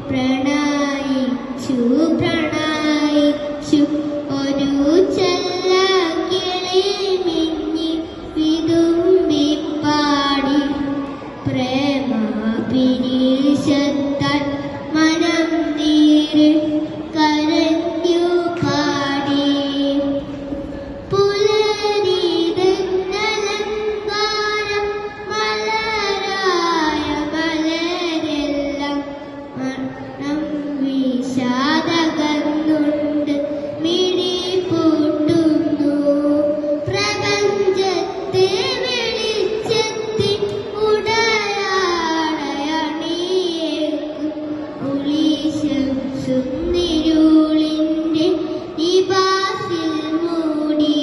പ്രണയിച്ചു പ്രണയിച്ചു ഒരു ചെല്ലക്കിളി മിന്നി വിതുമ്പിപ്പാടി പ്രേമപിരീശത്താൽ മനം നീര് കരഞ്ഞു പാടി പുലരിതന്നലങ്കാരം മലരായ മലരെല്ലാം മണം വിഷാദകന്നുണ്ട് മിഴി പൂട്ടുന്നു പ്രപഞ്ചത്തെ വെളിച്ചത്തിൽ ഉടയാടയണിയേക്കും ഉളിശംസും നിരുളിന്റെ നിവാസിൽ മൂടി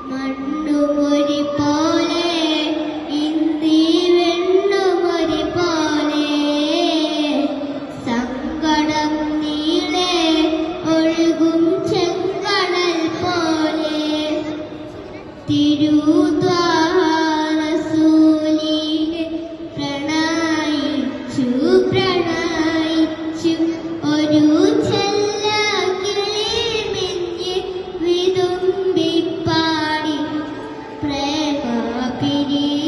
മണ്ണുമൊരു പോലെ ഇന്ദി വെണ്ണുമൊരു പോലെ സങ്കടം നീളെ ഒഴുകും ചെങ്കടൽ പോലെ തിരുദ്വാരസൂലിനെ പ്രണയിച്ചു പ്രണയിച്ചു ഒരു ചെല്ലക്കിളി മിന്നി വിതുമ്പിപ്പാടി പ്രേമപിരീശത്താൽ